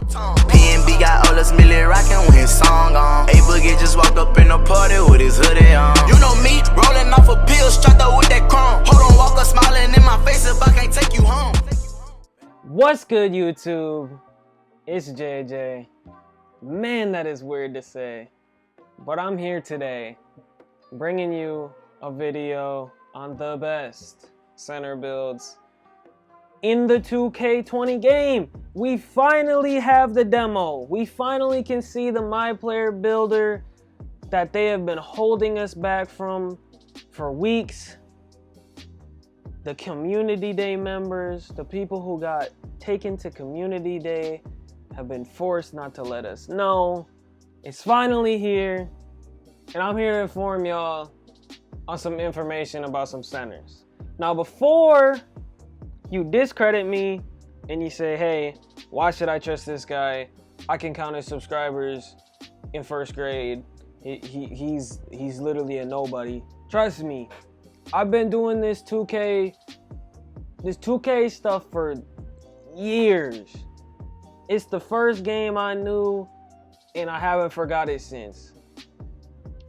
PNB got all us Millie rockin' with his song on. A-Boogie just walked up in the party with his hoodie on. You know me, rolling off a pill, strapped up with that chrome. Hold on, walk up smiling in my face if I can't take you home. What's good, YouTube? It's JJ. Man, that is weird to say. But I'm here today, bringing you a video on the best center builds in the 2K20 game. We finally have the demo. We finally can see the MyPlayer builder that they have been holding us back from for weeks. The community day members, the people who got taken to community day, have been forced not to let us know. It's finally here, and I'm here to inform y'all on some information about some centers. Now, before you discredit me and you say, hey, why should I trust this guy? I can count his subscribers in first grade. He's literally a nobody. Trust me, I've been doing this 2K stuff for years. It's the first game I knew, and I haven't forgot it since.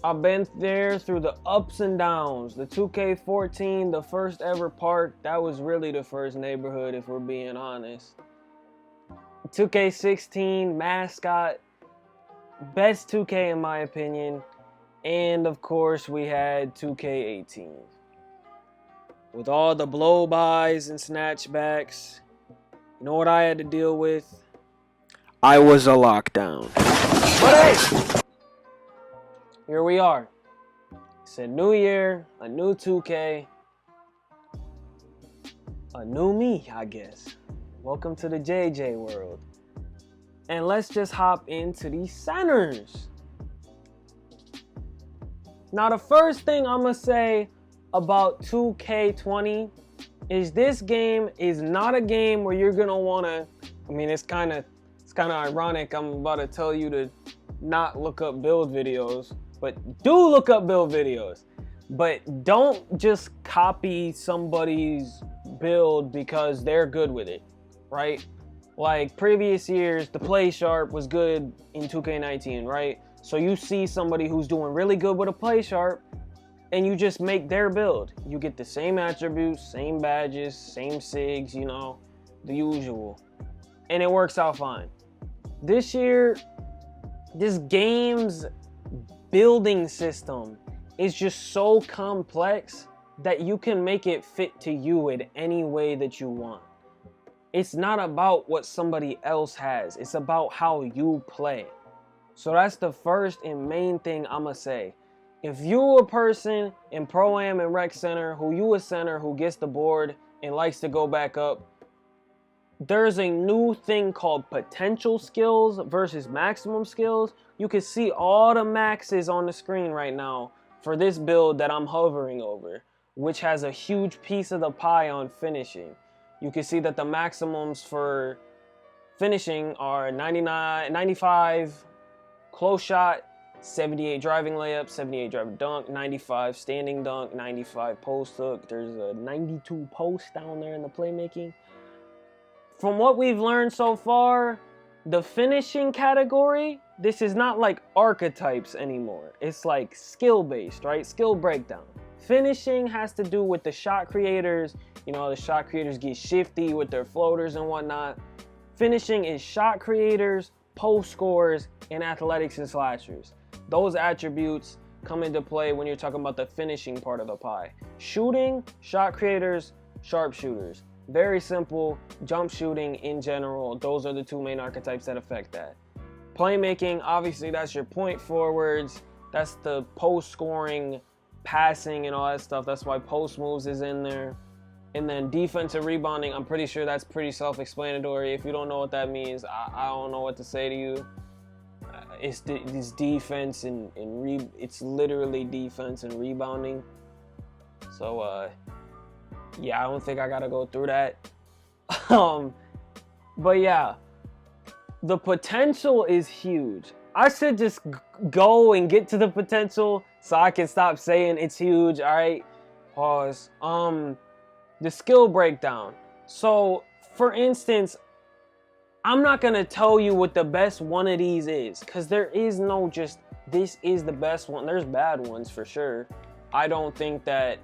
I've been there through the ups and downs. The 2K14, the first ever park, that was really the first neighborhood, if we're being honest. 2K16, mascot, best 2K in my opinion. And of course, we had 2K18. With all the blow-bys and snatchbacks, you know what I had to deal with? I was a lockdown. But hey, here we are. It's a new year, a new 2K, a new me, I guess. Welcome to the JJ world. And let's just hop into these centers. Now, the first thing I'm gonna say about 2K20 is this game is not a game where you're gonna wanna, I mean, it's kind of ironic. I'm about to tell you to not look up build videos, but do look up build videos. But don't just copy somebody's build because they're good with it, right? Like previous years, the play sharp was good in 2K19, right? So you see somebody who's doing really good with a play sharp, and you just make their build. You get the same attributes, same badges, same SIGs, you know, the usual. And it works out fine. This year, this game's building system is just so complex that you can make it fit to you in any way that you want. It's not about what somebody else has. It's about how you play. So that's the first and main thing I'm gonna say. If you a person in Pro-Am and Rec Center, who a center who gets the board and likes to go back up, there's a new thing called potential skills versus maximum skills. You can see all the maxes on the screen right now for this build that I'm hovering over, which has a huge piece of the pie on finishing. You can see that the maximums for finishing are 99, 95 close shot, 78 driving layup, 78 driving dunk, 95 standing dunk, 95 post hook. There's a 92 post down there in the playmaking. From what we've learned so far, the finishing category, this is not like archetypes anymore. It's like skill based, right? Skill breakdown. Finishing has to do with the shot creators. You know, the shot creators get shifty with their floaters and whatnot. Finishing is shot creators, post scorers, and athletics and slashers. Those attributes come into play when you're talking about the finishing part of the pie. Shooting, shot creators, sharpshooters. Very simple. Jump shooting in general, those are the two main archetypes that affect that. Playmaking, obviously that's your point forwards. That's the post scoring, passing, and all that stuff. That's why post moves is in there. And then defensive rebounding, I'm pretty sure that's pretty self-explanatory. If you don't know what that means, I don't know what to say to you. It's defense and it's literally defense and rebounding. So yeah, I don't think I gotta go through that. But yeah, the potential is huge. I should just go and get to the potential so I can stop saying it's huge. All right, pause. The skill breakdown. So, for instance, I'm not gonna tell you what the best one of these is, because there is no just, this is the best one. There's bad ones for sure. I don't think that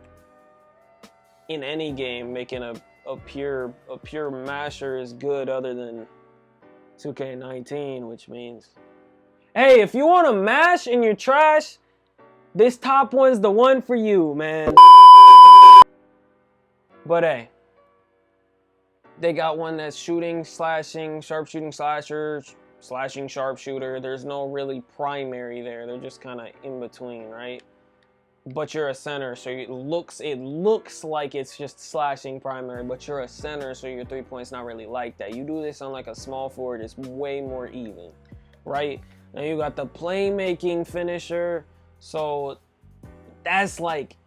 in any game making a pure masher is good other than 2K19, which means, hey, if you want to mash and you're trash, this top one's the one for you, man. But hey, they got one that's shooting, slashing, sharpshooting, slasher, slashing, sharpshooter. There's no really primary there. They're just kind of in between, right? But you're a center, so it looks like it's just slashing primary, but you're a center, so your 3-point's not really like that. You do this on like a small forward, it's way more even, right? Now you got the playmaking finisher, so that's like,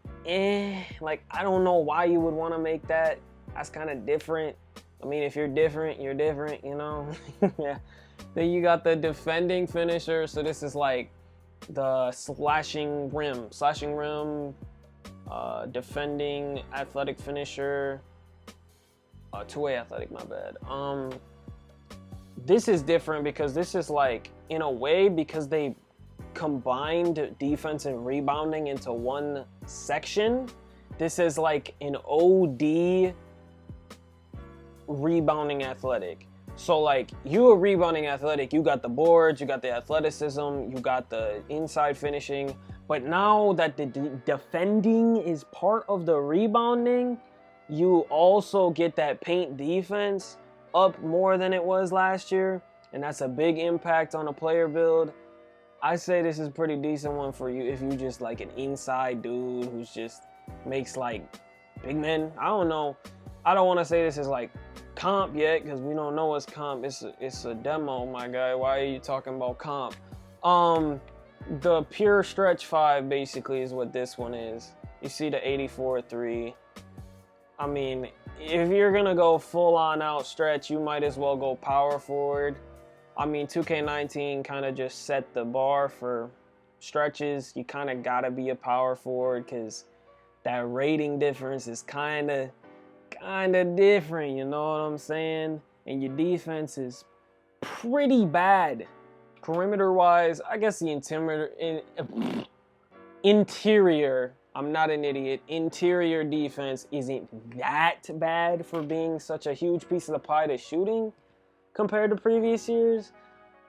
like I don't know why you would want to make that. That's kind of different. I mean, if you're different, you're different, you know? Yeah. Then you got the defending finisher, so this is like the slashing rim, defending athletic finisher, two-way athletic, my bad. This is different because this is like, in a way, because they combined defense and rebounding into one section, this is like an OD rebounding athletic. So like, you a rebounding athletic, you got the boards, you got the athleticism, you got the inside finishing, but now that the defending is part of the rebounding, you also get that paint defense up more than it was last year, and that's a big impact on a player build. I say this is a pretty decent one for you if you just like an inside dude who's just makes like big men. I don't know. I don't want to say this is like comp yet because we don't know what's comp. It's a demo, my guy. Why are you talking about comp? The pure stretch 5 basically is what this one is. You see the 84-3. I mean, if you're gonna go full on out stretch, you might as well go power forward. I mean, 2K19 kind of just set the bar for stretches. You kind of gotta be a power forward because that rating difference is kind of different, you know what I'm saying? And your defense is pretty bad. Perimeter wise, I guess the interior, I'm not an idiot, interior defense isn't that bad for being such a huge piece of the pie to shooting compared to previous years.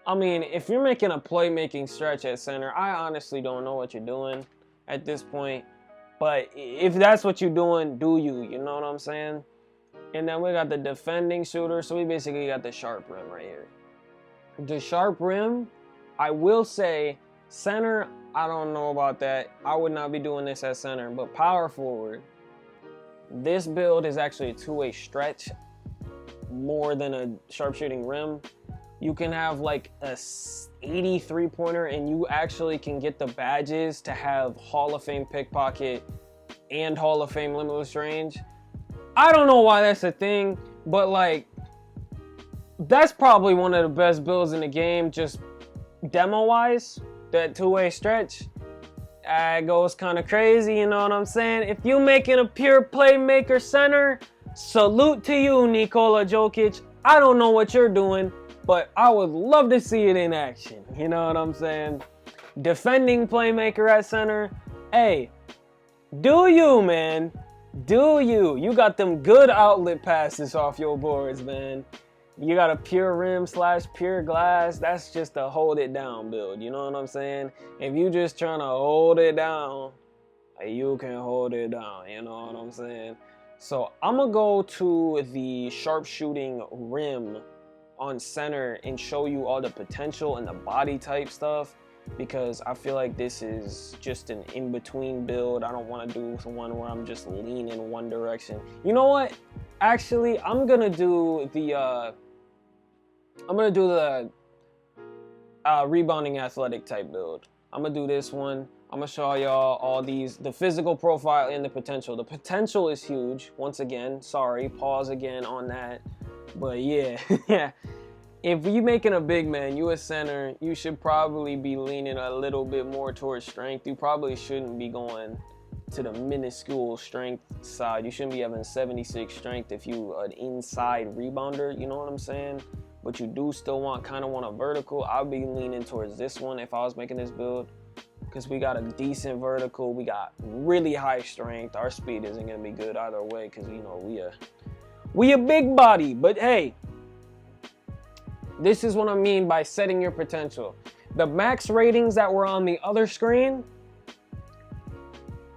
I mean, if you're making a playmaking stretch at center, I honestly don't know what you're doing at this point. But if that's what you're doing, do you? You know what I'm saying? And then we got the defending shooter. So we basically got the sharp rim right here. The sharp rim, I will say, center, I don't know about that. I would not be doing this at center. But power forward, this build is actually a two-way stretch more than a sharpshooting rim. You can have like a 83-pointer and you actually can get the badges to have Hall of Fame pickpocket and Hall of Fame limitless range. I don't know why that's a thing, but like, that's probably one of the best builds in the game, just demo-wise. That two-way stretch, it goes kind of crazy, you know what I'm saying? If you making a pure playmaker center, salute to you, Nikola Jokic. I don't know what you're doing, but I would love to see it in action. You know what I'm saying? Defending playmaker at center. Hey, do you, man? Do you? You got them good outlet passes off your boards, man. You got a pure rim / pure glass. That's just a hold it down build. You know what I'm saying? If you just trying to hold it down, you can hold it down. You know what I'm saying? So I'm going to go to the sharpshooting rim on center and show you all the potential and the body type stuff, because I feel like this is just an in-between build. I don't want to do one where I'm just leaning one direction. You know what? Actually, I'm going to do the rebounding athletic type build. I'm going to do this one. I'm going to show y'all all these, the physical profile and the potential. The potential is huge. Once again, sorry, pause again on that. But yeah, if you making a big man, you a center, you should probably be leaning a little bit more towards strength. You probably shouldn't be going to the minuscule strength side. You shouldn't be having 76 strength if you an inside rebounder, you know what I'm saying? but you do still kind of want a vertical, I'll be leaning towards this one if I was making this build, because we got a decent vertical, we got really high strength. Our speed isn't gonna be good either way, because you know we a big body. But hey, this is what I mean by setting your potential. The max ratings that were on the other screen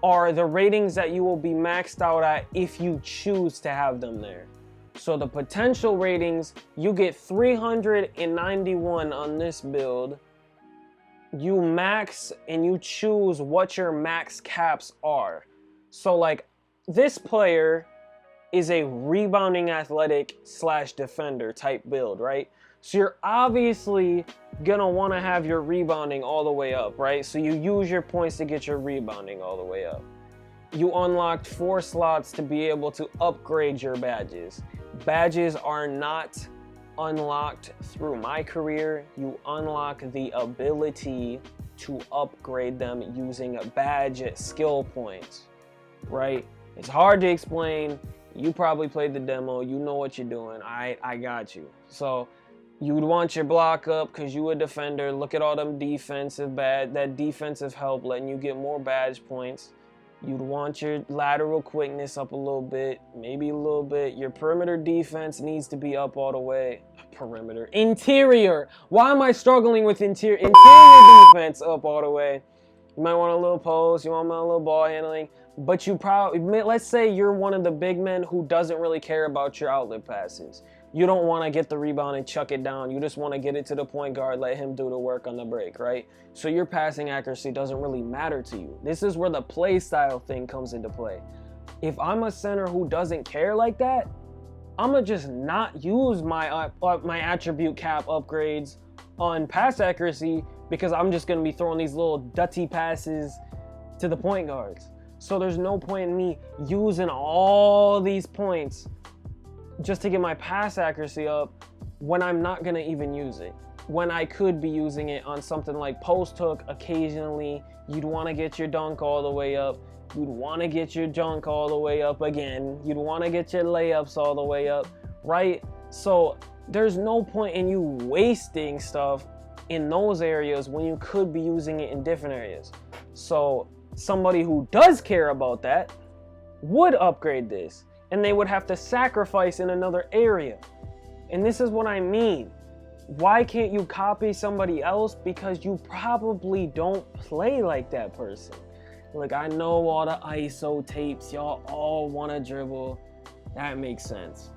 are the ratings that you will be maxed out at if you choose to have them there. So the potential ratings, you get 391 on this build. You max and you choose what your max caps are. So like this player is a rebounding athletic / defender type build, right? So you're obviously gonna want to have your rebounding all the way up, right? So you use your points to get your rebounding all the way up. You unlocked 4 slots to be able to upgrade your badges. Badges are not unlocked through my career. You unlock the ability to upgrade them using badge skill points, right? It's hard to explain. You probably played the demo. You know what you're doing. I got you. So you would want your block up because you a defender. Look at all them that defensive help letting you get more badge points. You'd want your lateral quickness up a little bit, maybe a little bit. Your perimeter defense needs to be up all the way. Interior. Why am I struggling with interior defense up all the way? You might want a little post, you want a little ball handling, but you probably, let's say you're one of the big men who doesn't really care about your outlet passes. You don't want to get the rebound and chuck it down. You just want to get it to the point guard, let him do the work on the break, right? So your passing accuracy doesn't really matter to you. This is where the play style thing comes into play. If I'm a center who doesn't care like that, I'm going to just not use my attribute cap upgrades on pass accuracy, because I'm just going to be throwing these little dutty passes to the point guards. So there's no point in me using all these points just to get my pass accuracy up when I'm not gonna even use it. When I could be using it on something like post hook occasionally. You'd wanna get your dunk all the way up. You'd wanna get your junk all the way up again. You'd wanna get your layups all the way up, right? So there's no point in you wasting stuff in those areas when you could be using it in different areas. So somebody who does care about that would upgrade this, and they would have to sacrifice in another area. And this is what I mean. Why can't you copy somebody else? Because you probably don't play like that person. Like, I know all the ISO tapes, y'all all want to dribble. That makes sense.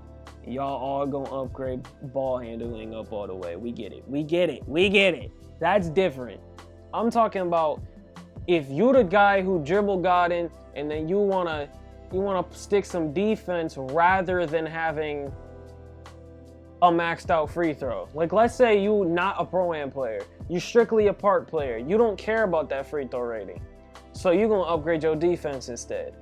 Y'all all gonna upgrade ball handling up all the way. We get it. We get it. We get it. That's different. I'm talking about if you the guy who dribble got in, and then you wanna stick some defense rather than having a maxed out free throw. Like, let's say you not a Pro-Am player. You strictly a park player. You don't care about that free throw rating. So you're gonna upgrade your defense instead.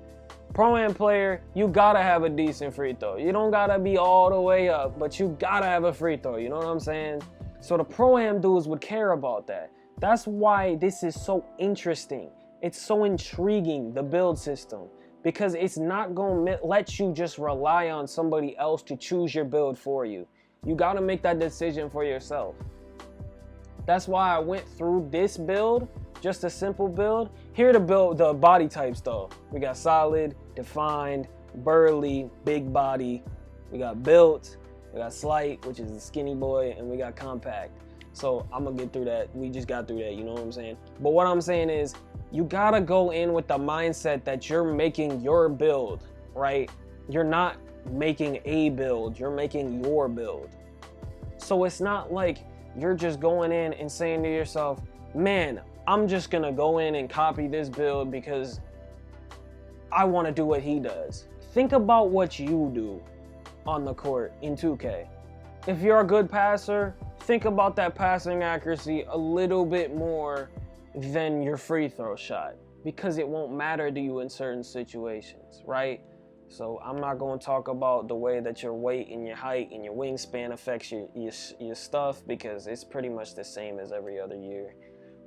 Pro-Am player, you gotta have a decent free throw. You don't gotta be all the way up, but you gotta have a free throw. You know what I'm saying? So the Pro-Am dudes would care about that. That's why this is so interesting. It's so intriguing, the build system, because it's not gonna let you just rely on somebody else to choose your build for you. You gotta make that decision for yourself. That's why I went through this build, just a simple build. Here to build the body types though. We got solid, defined, burly, big body. We got built, we got slight, which is a skinny boy, and we got compact. So I'm gonna get through that. We just got through that, you know what I'm saying? But what I'm saying is, you gotta go in with the mindset that you're making your build, right? You're not making a build, you're making your build. So it's not like you're just going in and saying to yourself, man, I'm just gonna go in and copy this build because I wanna do what he does. Think about what you do on the court in 2K. If you're a good passer, think about that passing accuracy a little bit more than your free throw shot, because it won't matter to you in certain situations, right? So I'm not going to talk about the way that your weight and your height and your wingspan affects your stuff, because it's pretty much the same as every other year.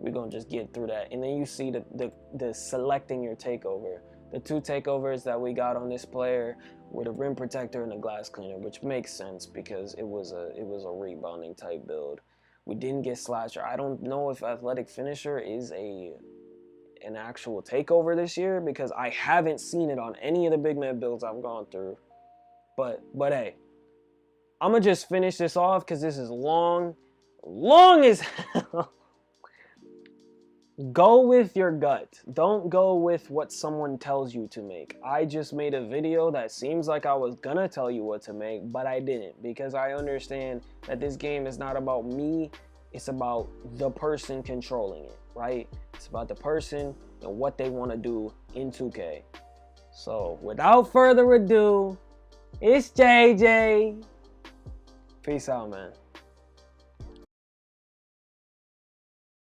We're going to just get through that. And then you see the selecting your takeover. the two takeovers that we got on this player were the rim protector and the glass cleaner, which makes sense because it was a rebounding type build. We didn't get slasher. I don't know if athletic finisher is an actual takeover this year because I haven't seen it on any of the big man builds I've gone through. But hey, I'm gonna just finish this off because this is long as hell. Go with your gut. Don't go with what someone tells you to make. I just made a video that seems like I was gonna tell you what to make, but I didn't because I understand that this game is not about me. It's about the person controlling it, right? It's about the person and what they want to do in 2K. So without further ado, it's JJ. Peace out, man.